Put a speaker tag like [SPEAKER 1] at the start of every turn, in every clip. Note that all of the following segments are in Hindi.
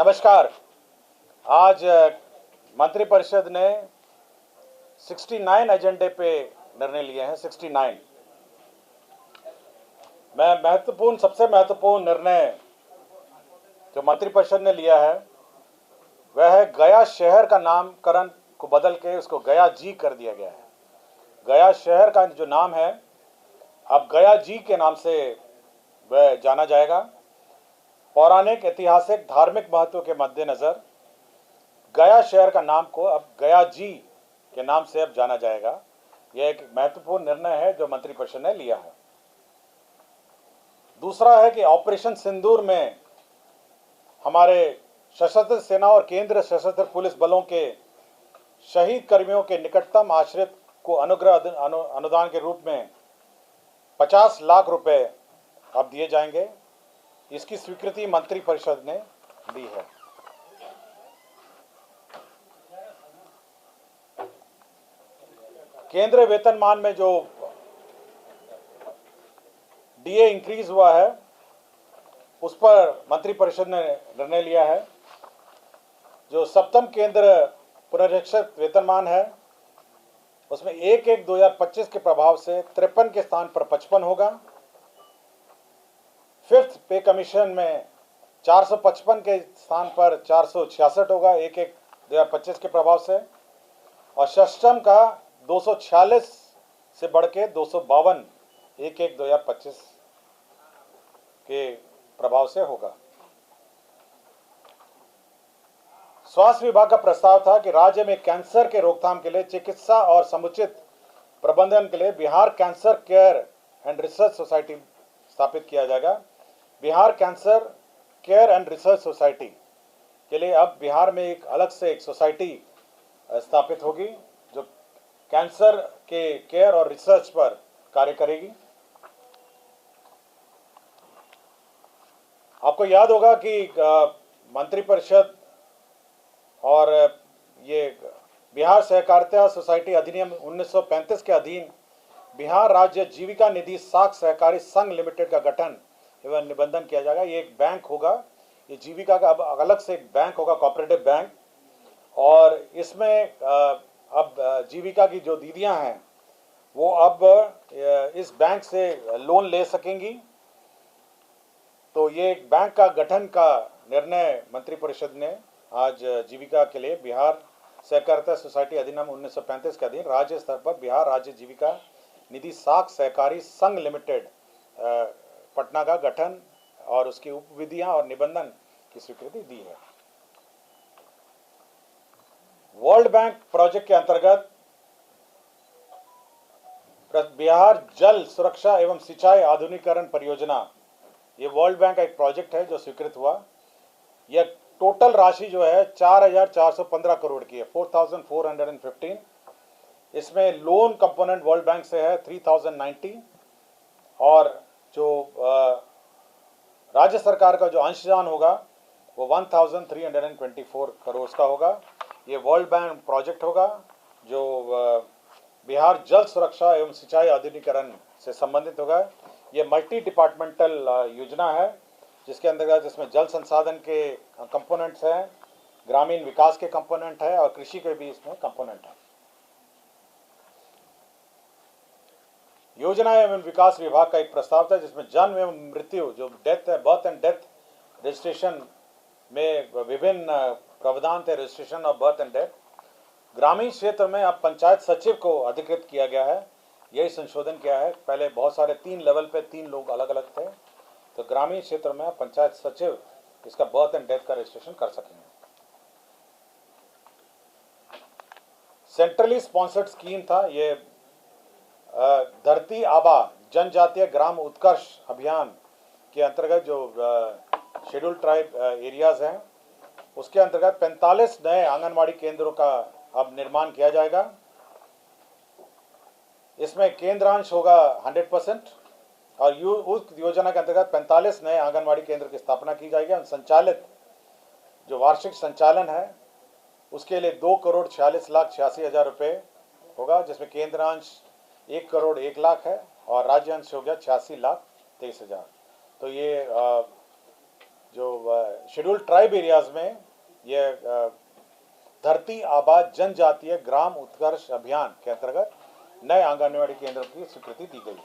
[SPEAKER 1] नमस्कार। आज मंत्रिपरिषद ने 69 एजेंडे पे निर्णय लिए हैं। 69 में सबसे महत्वपूर्ण निर्णय जो मंत्रिपरिषद ने लिया है वह है गया शहर का नामकरण को बदल के उसको गया जी कर दिया गया है। गया शहर का जो नाम है अब गया जी के नाम से वह जाना जाएगा। पौराणिक, ऐतिहासिक, धार्मिक महत्व के मद्देनजर गया शहर का नाम को अब गया जी के नाम से अब जाना जाएगा। यह एक महत्वपूर्ण निर्णय है जो मंत्रिपरिषद ने लिया है। दूसरा है कि ऑपरेशन सिंदूर में हमारे सशस्त्र सेना और केंद्र सशस्त्र पुलिस बलों के शहीद कर्मियों के निकटतम आश्रित को अनुग्रह अनुदान के रूप में 50 लाख रुपए अब दिए जाएंगे। इसकी स्वीकृति मंत्रिपरिषद ने दी है। केंद्रीय वेतनमान में जो डीए इंक्रीज हुआ है उस पर मंत्रिपरिषद ने निर्णय लिया है। जो सप्तम केंद्र पुनरीक्षित वेतनमान है उसमें 1/1/2025 के प्रभाव से 53 के स्थान पर 55 होगा। फिफ्थ पे कमीशन में 455 के स्थान पर 466 होगा 1/1/2025 के प्रभाव से, और षष्टम का 246 से बढ़ के 252 1/1/2025 के प्रभाव से होगा। स्वास्थ्य विभाग का प्रस्ताव था कि राज्य में कैंसर के रोकथाम के लिए चिकित्सा और समुचित प्रबंधन के लिए Bihar cancer care and research society स्थापित किया जाएगा। Bihar cancer care and research society के लिए अब बिहार में एक अलग से एक सोसाइटी स्थापित होगी जो कैंसर के केयर और रिसर्च पर कार्य करेगी। आपको याद होगा कि मंत्रिपरिषद और ये बिहार सहकारिता सोसाइटी अधिनियम 1935 के अधीन बिहार राज्य जीविका निधि साख सहकारी संघ लिमिटेड का गठन एवं निबंधन किया जाएगा। ये एक बैंक होगा। ये जीविका का अब अलग से एक बैंक होगा, कोऑपरेटिव बैंक, और इसमें अब जीविका की जो दीदियां हैं वो अब इस बैंक से लोन ले सकेंगी। तो ये एक बैंक का गठन का निर्णय मंत्रिपरिषद ने आज जीविका के लिए बिहार सहकारिता सोसाइटी अधिनियम 1935 के अधीन राज्य स्तर पर बिहार राज्य जीविका निधि साख सहकारी संघ लिमिटेड पटना का गठन और उसकी उपविधियां और निबंधन की स्वीकृति दी है। वर्ल्ड बैंक प्रोजेक्ट के अंतर्गत बिहार जल सुरक्षा एवं सिंचाई आधुनिकीकरण परियोजना, ये वर्ल्ड बैंक का एक प्रोजेक्ट है जो स्वीकृत हुआ। यह टोटल राशि जो है 4,415 करोड़ की है, 4,415। इसमें लोन कंपोनेंट वर्ल्ड बैंक से है 3,090, और जो राज्य सरकार का जो अंशदान होगा वो 1,324 करोड़ का होगा। ये वर्ल्ड बैंक प्रोजेक्ट होगा जो बिहार जल सुरक्षा एवं सिंचाई आधुनिकीकरण से संबंधित होगा। ये मल्टी डिपार्टमेंटल योजना है जिसके अंतर्गत इसमें जल संसाधन के कंपोनेंट्स हैं, ग्रामीण विकास के कंपोनेंट है और कृषि के भी इसमें कंपोनेंट है। योजना एवं विकास विभाग का एक प्रस्ताव था जिसमें जन्म एवं मृत्यु जो डेथ है, बर्थ एंड डेथ रजिस्ट्रेशन में विभिन्न प्रावधान थे, registration of birth and death. ग्रामीण क्षेत्र में अब पंचायत सचिव को अधिकृत किया गया है, यही संशोधन किया है। पहले बहुत सारे 3 लेवल पे 3 लोग अलग अलग थे, तो ग्रामीण क्षेत्र में पंचायत सचिव इसका बर्थ एंड डेथ का रजिस्ट्रेशन कर सकेंगे। सेंट्रली स्पॉन्सर्ड स्कीम था ये धरती आबा जनजातीय ग्राम उत्कर्ष अभियान के अंतर्गत जो शेड्यूल्ड ट्राइब एरियाज हैं उसके अंतर्गत 45 नए आंगनवाड़ी केंद्रों का अब निर्माण किया जाएगा। इसमें केंद्रांश होगा 100% और उस योजना के अंतर्गत 45 नए आंगनवाड़ी केंद्र की स्थापना की जाएगी। संचालित जो वार्षिक संचालन है उसके लिए 2,46,86,000 रुपये होगा, जिसमें केंद्रांश 1,01,00,000 है और राज्य अंश हो गया 86,23,000। तो ये जो शेड्यूल्ड ट्राइब एरियाज में ये धरती आबा जनजातीय ग्राम उत्कर्ष अभियान के अंतर्गत नए आंगनबाड़ी केंद्र की स्वीकृति दी गई।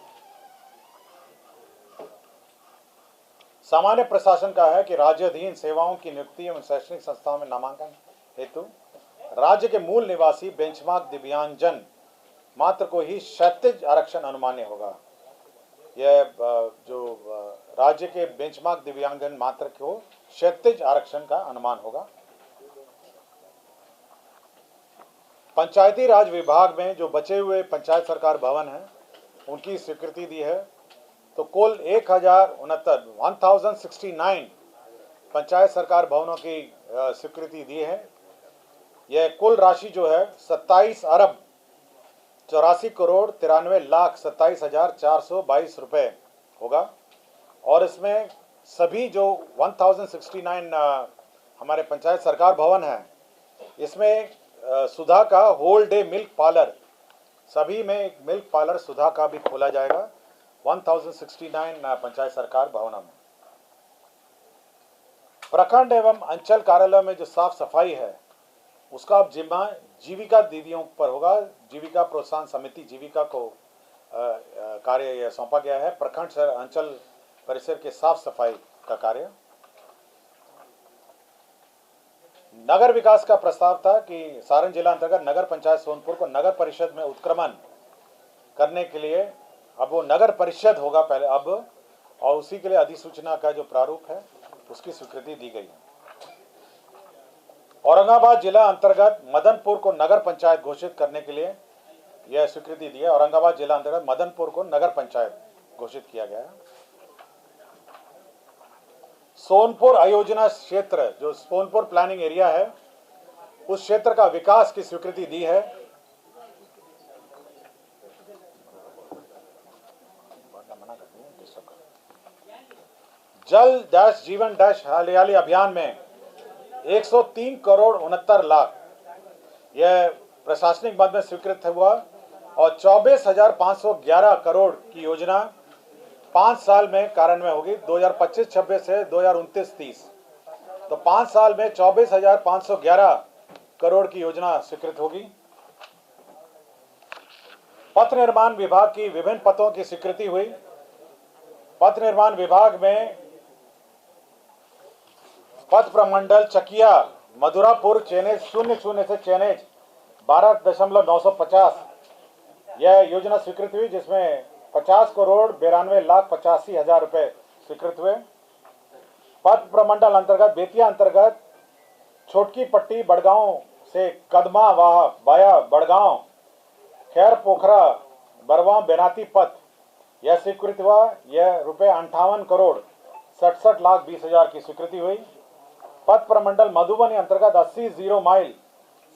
[SPEAKER 1] सामान्य प्रशासन का है कि राज्याधीन सेवाओं की नियुक्ति एवं शैक्षणिक संस्थाओं में नामांकन हेतु राज्य के मूल निवासी बेंचमार्क दिव्यांगजन मात्र को ही क्षैतिज आरक्षण अनुमान्य होगा। यह जो राज्य के बेंचमार्क दिव्यांगजन मात्र को क्षैतिज आरक्षण का अनुमान होगा। पंचायती राज विभाग में जो बचे हुए पंचायत सरकार भवन हैं उनकी स्वीकृति दी है। तो कुल 1069 पंचायत सरकार भवनों की स्वीकृति दी है। यह कुल राशि जो है 27 अरब 84 करोड़ 93 लाख 27,422 रुपये होगा। और इसमें सभी जो 1069 हमारे पंचायत सरकार भवन हैं, इसमें सुधा का होल डे मिल्क पार्लर, सभी में एक मिल्क पार्लर सुधा का भी खोला जाएगा 1069 पंचायत सरकार भवनों में। प्रखंड एवं अंचल कार्यालय में जो साफ सफाई है उसका अब जिम्मा जीविका दीदियों पर होगा। जीविका प्रोत्साहन समिति जीविका को कार्य सौंपा गया है। प्रखंड अंचल परिसर के साफ सफाई का कार्य। नगर विकास का प्रस्ताव था कि सारण जिला अंतर्गत नगर पंचायत सोनपुर को नगर परिषद में उत्क्रमण करने के लिए अब वो नगर परिषद होगा पहले अब, और उसी के लिए अधिसूचना का जो प्रारूप है उसकी स्वीकृति दी गई है। औरंगाबाद जिला अंतर्गत मदनपुर को नगर पंचायत घोषित करने के लिए यह स्वीकृति दी है। औरंगाबाद जिला अंतर्गत मदनपुर को नगर पंचायत घोषित किया गया है। सोनपुर आयोजना क्षेत्र जो सोनपुर प्लानिंग एरिया है उस क्षेत्र का विकास की स्वीकृति दी है। जल डैश जीवन डैश हरियाली अभियान में 103 करोड़ 69 लाख यह प्रशासनिक मद में स्वीकृत हुआ और 24,511 करोड़ की योजना 5 साल में कार्यान्वयन होगी 2025-26 से 2029-30। तो 5 साल में 24,511 करोड़ की योजना स्वीकृत होगी। पथ निर्माण विभाग की विभिन्न पथों की स्वीकृति हुई। पथ निर्माण विभाग में पथ प्रमंडल चकिया मधुरापुर चेनेज 00 से चेनेज 12,950 यह योजना स्वीकृत हुई, जिसमें 50 करोड़ 92 लाख 85 हजार रुपए स्वीकृत हुए। पथ प्रमंडल अंतर्गत बेतिया अंतर्गत छोटकी पट्टी बड़गांव से कदमा वाया बड़गांव खैर पोखरा बरवा बेनाती पथ यह स्वीकृत हुआ। यह रुपए 58 करोड़ 67 लाख 20 हजार की स्वीकृति हुई। पथ प्रमंडल मधुबनी अंतर्गत 80 माइल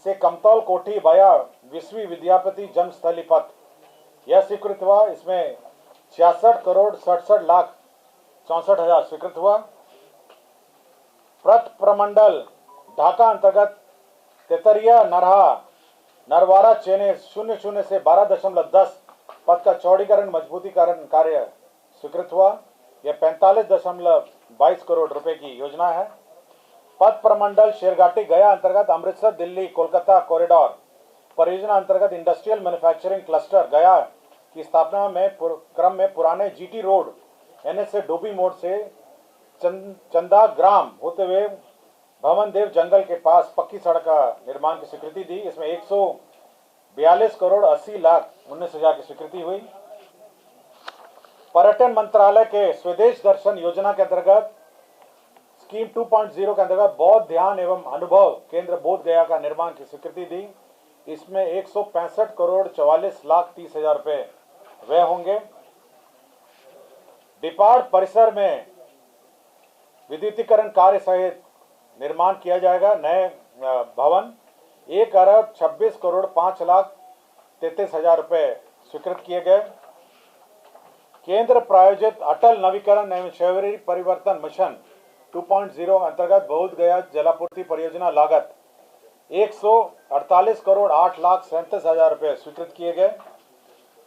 [SPEAKER 1] से कमतौल कोठी वाया विश्वी विद्यापति जन्मस्थली पथ यह स्वीकृत हुआ। इसमें 66 करोड़ 67 लाख 64 हजार स्वीकृत हुआ। पथ प्रमंडल ढाका अंतर्गत तेतरिया नरवारा चेने 00 से 12.10 पथ का चौड़ीकरण मजबूतीकरण कार्य स्वीकृत हुआ। यह 45.22 करोड़ रुपए की योजना है। पथ प्रमंडल शेरघाटी गया अंतर्गत अमृतसर दिल्ली कोलकाता कॉरिडोर परियोजना अंतर्गत इंडस्ट्रियल मैन्युफैक्चरिंग क्लस्टर गया की स्थापना में क्रम में पुराने जीटी रोड NH से डोबी मोड़ से चंदा ग्राम होते हुए भवन देव जंगल के पास पक्की सड़क का निर्माण की स्वीकृति दी। इसमें 142 करोड़ 80 लाख 19 हजार की स्वीकृति हुई। पर्यटन मंत्रालय के स्वदेश दर्शन योजना के अंतर्गत स्कीम 2.0 के अंतर्गत बौद्ध ध्यान एवं अनुभव केंद्र बोध गया का निर्माण की स्वीकृति दी। इसमें 165 करोड़ 44 लाख 30 हजार रुपए व्यय होंगे। डिपार्ट परिसर में विद्युतीकरण कार्य सहित निर्माण किया जाएगा। नए भवन 1 अरब 26 करोड़ 5 लाख 33 हजार रुपए स्वीकृत किए गए। केंद्र प्रायोजित अटल नवीकरण एवं शहरी परिवर्तन मिशन 2.0 अंतर्गत बोध गया जलापूर्ति परियोजना लागत 148 करोड़ 8 लाख 37 हजार रुपए स्वीकृत किए गए।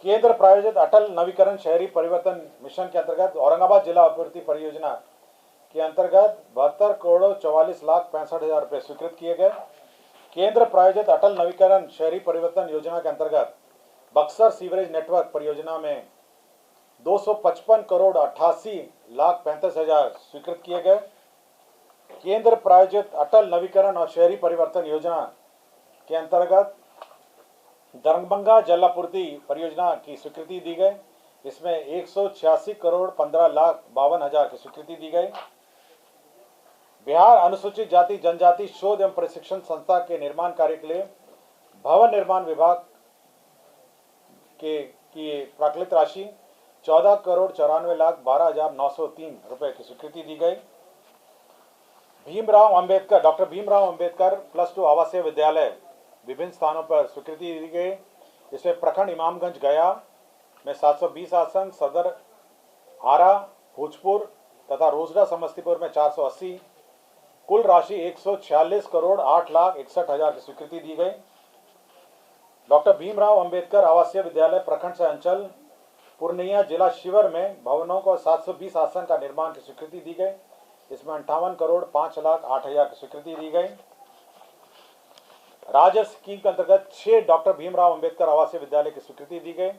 [SPEAKER 1] केंद्र प्रायोजित अटल नवीकरण शहरी परिवर्तन मिशन के अंतर्गत औरंगाबाद जिला आपूर्ति परियोजना के अंतर्गत 72,44,65,60,000 रुपये स्वीकृत किए गए। केंद्र प्रायोजित अटल नवीकरण शहरी परिवर्तन योजना के अंतर्गत बक्सर सीवरेज नेटवर्क परियोजना में 255,88,35,000 स्वीकृत किए गए। केंद्र प्रायोजित अटल नवीकरण और शहरी परिवर्तन योजना के अंतर्गत दरभंगा जलापूर्ति परियोजना की स्वीकृति दी गई। इसमें 186,15,52,000 की स्वीकृति दी गई। बिहार अनुसूचित जाति जनजाति शोध एवं प्रशिक्षण संस्था के निर्माण कार्य के लिए भवन निर्माण विभाग की प्राकृत राशि 14,94,12,903 रुपए की स्वीकृति दी गई। डॉक्टर भीमराव अंबेडकर +2 आवासीय विद्यालय विभिन्न स्थानों पर स्वीकृति दी गई। इसमें प्रखंड इमामगंज गया में 720 आसन, सदर आरा भोजपुर तथा रोसड़ा समस्तीपुर में 480, कुल राशि 146,08,61,000 की स्वीकृति दी गई। डॉक्टर भीमराव अंबेडकर आवासीय विद्यालय प्रखंड से अंचल पूर्णिया जिला शिवर में भवनों को 720 आसन का निर्माण की स्वीकृति दी गई। इसमें 58,05,08,000 की स्वीकृति दी गई। राज्य स्कीम के अंतर्गत 6 डॉक्टर भीमराव अंबेडकर आवासीय विद्यालय की स्वीकृति दी गई।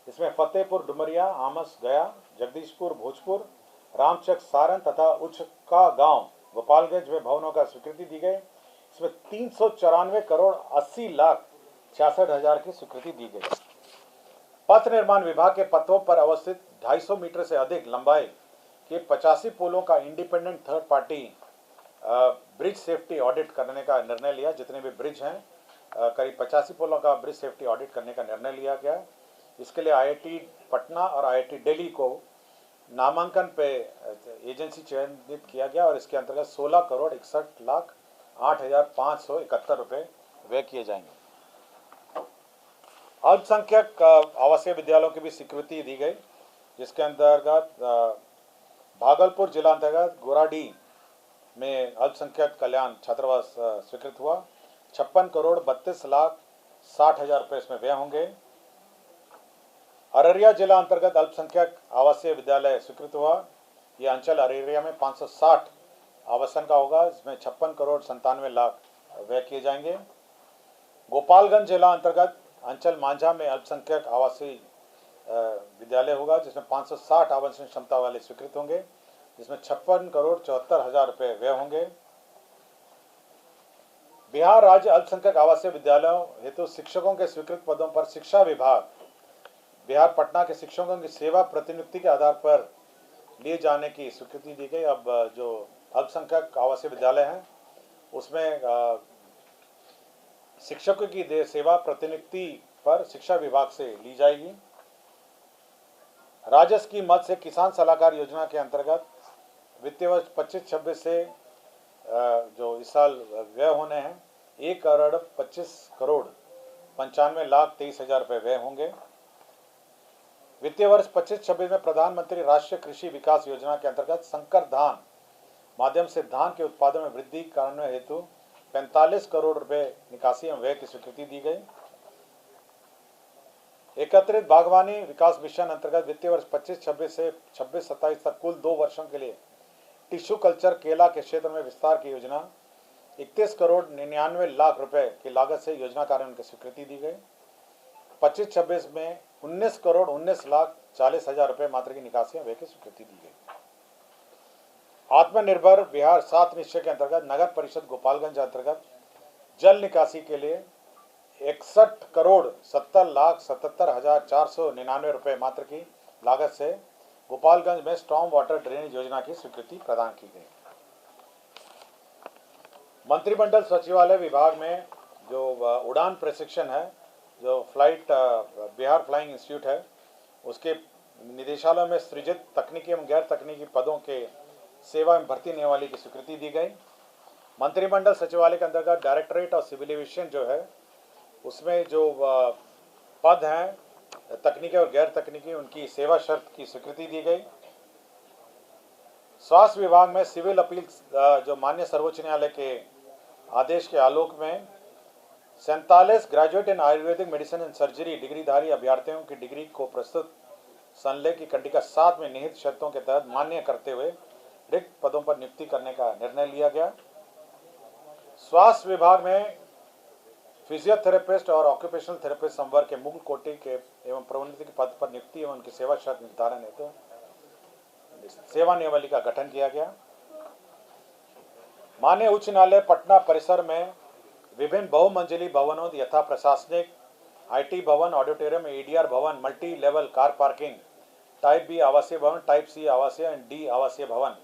[SPEAKER 1] इसमें फतेहपुर डुमरिया, आमस गया, जगदीशपुर भोजपुर, रामचक सारण तथा उचका गांव गोपालगंज में भवनों का स्वीकृति दी गई। इसमें 394,80,66,000 की स्वीकृति दी गई। पथ निर्माण विभाग के पथों पर अवस्थित 250 मीटर से अधिक लंबाई के 85 पुलों का independent third party bridge safety audit करने का निर्णय लिया। जितने भी ब्रिज हैं करीब 85 पुलों का ब्रिज सेफ्टी ऑडिट करने का निर्णय लिया गया। इसके लिए IIT पटना और IIT दिल्ली को नामांकन पे एजेंसी चयनित किया गया और इसके अंतर्गत 16,61,08,571 रुपये व्यय किए जाएंगे। अल्पसंख्यक आवासीय विद्यालयों की भी स्वीकृति दी गई, जिसके अंतर्गत भागलपुर जिला अंतर्गत गोराडीह में अल्पसंख्यक कल्याण छात्रावास स्वीकृत हुआ। 56,32,60,000 रुपये इसमें व्यय होंगे। अररिया जिला अंतर्गत अल्पसंख्यक आवासीय विद्यालय स्वीकृत हुआ। यह अंचल अररिया में 560 आवासन का होगा। इसमें 56,97,00,000 व्यय किए जाएंगे। गोपालगंज जिला अंतर्गत अंचल मांझा में अल्पसंख्यक आवासीय विद्यालय होगा, जिसमें 560 आवासन क्षमता वाले स्वीकृत होंगे, जिसमें 56,74,00,000 रुपये व्यय होंगे। बिहार राज्य अल्पसंख्यक आवासीय विद्यालयों हेतु शिक्षकों के स्वीकृत पदों पर शिक्षा विभाग बिहार पटना के शिक्षकों की सेवा प्रतिनियुक्ति के आधार पर लिए जाने की स्वीकृति दी गई। अब जो अल्पसंख्यक आवासीय विद्यालय हैं उसमें शिक्षकों की सेवा प्रतिनियुक्ति पर शिक्षा विभाग से ली जाएगी। राजस्व की मद से किसान सलाहकार योजना के अंतर्गत वित्तीय वर्ष 25-26 से जो इस साल व्यय होने हैं 1,25,95,23,000 रुपये व्यय होंगे। वित्तीय वर्ष 25-26 में प्रधानमंत्री राष्ट्रीय कृषि विकास योजना के अंतर्गत संकर धान माध्यम से धान के उत्पादन में वृद्धि करने हेतु 45 करोड़ रुपए निकासी एवं व्यय की स्वीकृति दी गई। एकत्रित बागवानी विकास मिशन अंतर्गत वित्तीय वर्ष 25-26 से 26-27 तक कुल 2 वर्षों के लिए टिश्यू कल्चर केला के क्षेत्र में विस्तार की योजना 31,99,00,000 रुपए की लागत से योजना कार्यान्वयन की स्वीकृति दी गई। 25-26 में 19,19,40,000 रुपए मात्र की निकासी व्यय की स्वीकृति दी गई। आत्मनिर्भर बिहार 7 निश्चय के अंतर्गत नगर परिषद गोपालगंज अंतर्गत जल निकासी के लिए 61,70,77,499 रुपए मात्र की लागत से गोपालगंज में स्टॉर्म वाटर ड्रेनेज योजना की स्वीकृति प्रदान की गई। मंत्रिमंडल सचिवालय विभाग में जो उड़ान प्रशिक्षण है, जो बिहार फ्लाइंग इंस्टीट्यूट है, उसके निदेशालय में सृजित तकनीकी एवं गैर तकनीकी पदों के सेवा में भर्ती नियमावली की स्वीकृति दी गई। मंत्रिमंडल सचिवालय के अंतर्गत डायरेक्टरेट और सिविल एविएशन जो है उसमें जो पद हैं तकनीकी और गैर तकनीकी, उनकी सेवा शर्त की स्वीकृति दी गई। स्वास्थ्य विभाग में सिविल अपील जो माननीय सर्वोच्च न्यायालय के आदेश के आलोक में 47 graduate in Ayurvedic medicine and surgery डिग्रीधारी अभ्यर्थियों की डिग्री को प्रस्तुत संलेख की कंडिका 7 में निहित शर्तों के तहत मान्य करते हुए रिक्त पदों पर नियुक्ति करने का निर्णय लिया गया। स्वास्थ्य विभाग में फिजियोथेरेपिस्ट और ऑक्यूपेशनल थेरेपिस्ट संवर्ग के मूल कोटि के एवं प्रोन्नति के पद पर नियुक्ति एवं उनकी सेवा शर्त निर्धारण हेतु सेवा नियमावली का गठन किया गया। माननीय उच्च न्यायालय पटना परिसर में विभिन्न बहुमंजिली भवनों यथा प्रशासनिक, आईटी भवन, ऑडिटोरियम, एडीआर भवन, multi level car parking, type B आवासीय भवन, टाइप सी आवासीय एंड डी आवासीय भवन,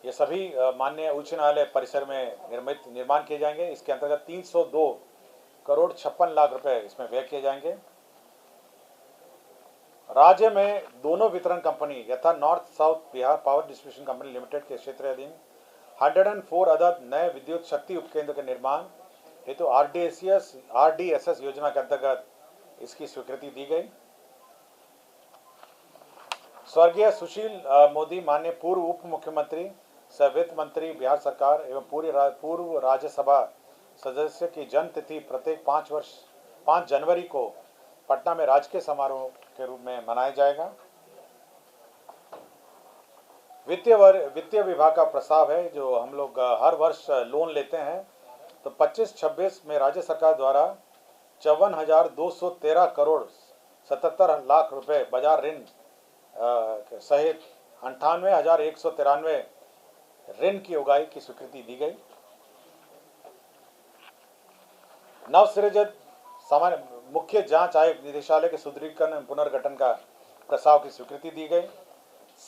[SPEAKER 1] ये सभी माननीय उच्च न्यायालय परिसर में निर्माण किए जाएंगे। इसके अंतर्गत 302 करोड़ 56 लाख रुपए इसमें व्यय किए जाएंगे। राज्य में दोनों वितरण कंपनी यथा north south Bihar power distribution company limited के क्षेत्र अधीन 104 अदद नए विद्युत शक्ति उपकेंद्र के निर्माण हेतु आरडीएसएस योजना के अंतर्गत इसकी स्वीकृति दी गई। स्वर्गीय सुशील मोदी माननीय पूर्व उप मुख्यमंत्री सह वित्त मंत्री बिहार सरकार एवं पूर्व राज्यसभा सदस्य की जन्म तिथि प्रत्येक 5 जनवरी को पटना में राजकीय समारोह के रूप में मनाया जाएगा। वित्तीय विभाग का प्रस्ताव है जो हम लोग हर वर्ष लोन लेते हैं, तो 25-26 में राज्य सरकार द्वारा 54,213 करोड़ 77 लाख रुपए बाजार ऋण सहित 98,193 ऋण की उगाही की स्वीकृति दी गई। नवसृजित सामान्य मुख्य जांच आयोग निदेशालय के सुदृढ़ीकरण एवं पुनर्गठन का प्रस्ताव की स्वीकृति दी गई।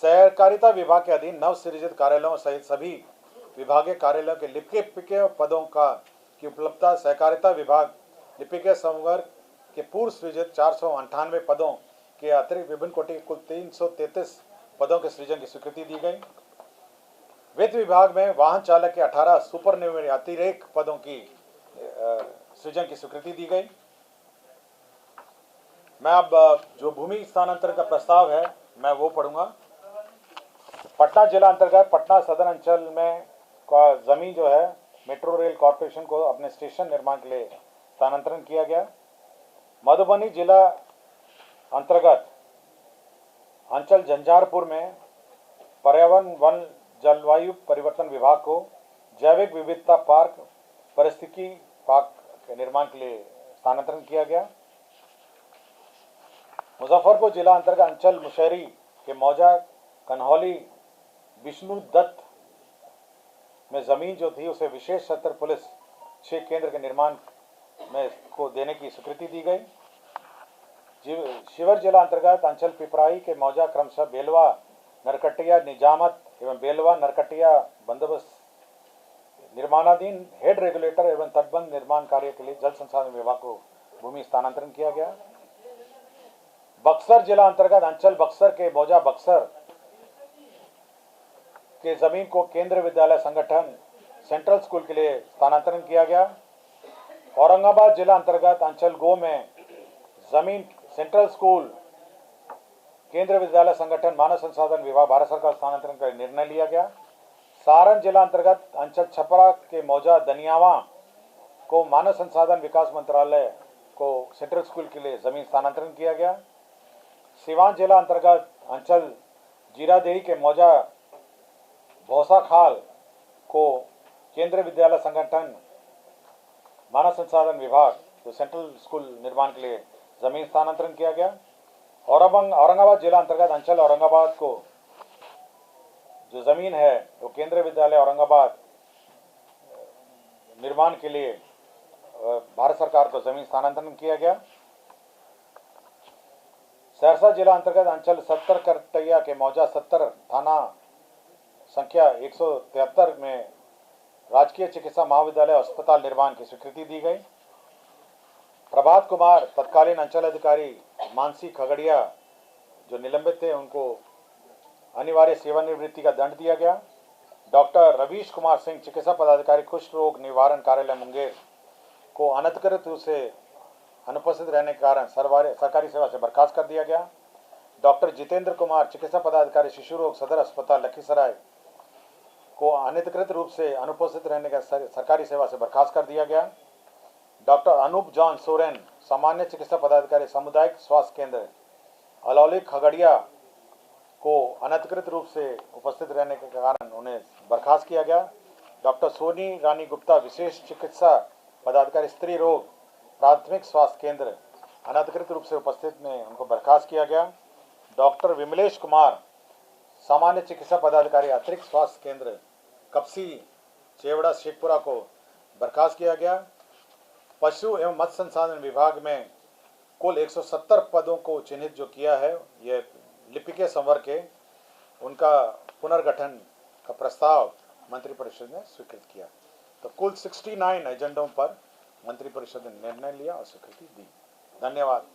[SPEAKER 1] सहकारिता विभाग के अधीन नवसृजित कार्यालयों सहित सभी विभागीय कार्यालयों के लिपिकीय पदों की उपलब्धता सहकारिता विभाग लिपिकीय संवर्ग के पूर्व सृजित 498 पदों के अतिरिक्त विभिन्न कोटि कुल 333 पदों के सृजन की स्वीकृति दी गई। वित्त विभाग में वाहन चालक के 18 सुपरन्यूमरी अतिरिक्त पदों की सृजन की स्वीकृति दी गई। मैं अब जो भूमि स्थानांतरण का प्रस्ताव है मैं वो पढ़ूंगा। पटना जिला अंतर्गत पटना सदर अंचल में का जमीन जो है मेट्रो रेल कॉरपोरेशन को अपने स्टेशन निर्माण के लिए स्थानांतरण किया गया। मधुबनी जिला अंतर्गत अंचल झंझारपुर में पर्यावरण वन जलवायु परिवर्तन विभाग को जैविक विविधता पार्क परिस्थितिकी पार्क के निर्माण के लिए स्थानांतरण किया गया। मुजफ्फरपुर जिला अंतर्गत अंचल मुशहरी के मौजा कन्हौली विष्णु दत्त में जमीन जो थी उसे विशेष सत्र पुलिस 6 केंद्र के निर्माण में को देने की स्वीकृति दी गई। शिवर जिला अंतर्गत अंचल पिपराई के मौजा क्रमशः बेलवा नरकटिया निजामत एवं बेलवा नरकटिया बंदोबस्त निर्माणाधीन हेड रेगुलेटर एवं तटबंध निर्माण कार्य के लिए जल संसाधन विभाग को भूमि स्थानांतरण किया गया। बक्सर जिला अंतर्गत अंचल बक्सर के मौजा बक्सर के जमीन को केंद्रीय विद्यालय संगठन सेंट्रल स्कूल के लिए स्थानांतरण किया गया। औरंगाबाद जिला अंतर्गत अंचल गो में जमीन सेंट्रल स्कूल केंद्रीय विद्यालय संगठन मानव संसाधन विभाग भारत सरकार स्थानांतरण का निर्णय लिया गया। सारण जिला अंतर्गत अंचल छपरा के मौजा दनियावा को मानव संसाधन विकास मंत्रालय को सेंट्रल स्कूल के लिए जमीन स्थानांतरण किया गया। सिवान जिला अंतर्गत अंचल जीरादेही के मौजा भौसा खाल को केंद्रीय विद्यालय संगठन मानव संसाधन विभाग तो सेंट्रल स्कूल निर्माण के लिए जमीन स्थानांतरण किया गया। औरंगाबाद जिला अंतर्गत अंचल औरंगाबाद को जो जमीन है वो केंद्रीय विद्यालय औरंगाबाद निर्माण के लिए भारत सरकार को जमीन स्थानांतरण किया गया। सहरसा जिला अंतर्गत अंचल 70 करटैया के मौजा 70 थाना संख्या 173 में राजकीय चिकित्सा महाविद्यालय अस्पताल निर्माण की स्वीकृति दी गई। प्रभात कुमार तत्कालीन अंचल अधिकारी मानसी खगड़िया जो निलंबित थे उनको अनिवार्य सेवानिवृत्ति का दंड दिया गया। डॉक्टर रवीश कुमार सिंह चिकित्सा पदाधिकारी कुष्ठ रोग निवारण कार्यालय मुंगेर को अनधिकृत रूप से अनुपस्थित रहने के कारण सरकारी सेवा से बर्खास्त कर दिया गया। डॉक्टर जितेंद्र कुमार चिकित्सा पदाधिकारी शिशु रोग सदर अस्पताल लखीसराय को अनधिकृत रूप से अनुपस्थित रहने का सरकारी सेवा से बर्खास्त कर दिया गया। डॉक्टर अनूप जॉन सोरेन सामान्य चिकित्सा पदाधिकारी सामुदायिक स्वास्थ्य केंद्र अलौली खगड़िया को अनधिकृत रूप से उपस्थित रहने के कारण उन्हें बर्खास्त किया गया। डॉक्टर सोनी रानी गुप्ता विशेष चिकित्सा पदाधिकारी स्त्री रोग प्राथमिक स्वास्थ्य केंद्र अनधिकृत रूप से उपस्थित में उनको बर्खास्त किया गया। डॉक्टर विमलेश कुमार सामान्य चिकित्सा पदाधिकारी अतिरिक्त स्वास्थ्य केंद्र कपसी चेवड़ा शेखपुरा को बर्खास्त किया गया। पशु एवं मत्स्य संसाधन विभाग में कुल 170 पदों को चिन्हित जो किया है, ये लिपिकीय संवर्ग के, उनका पुनर्गठन का प्रस्ताव मंत्रिपरिषद ने स्वीकृत किया। तो कुल 69 एजेंडों पर मंत्रिपरिषद ने निर्णय लिया और स्वीकृति दी। धन्यवाद।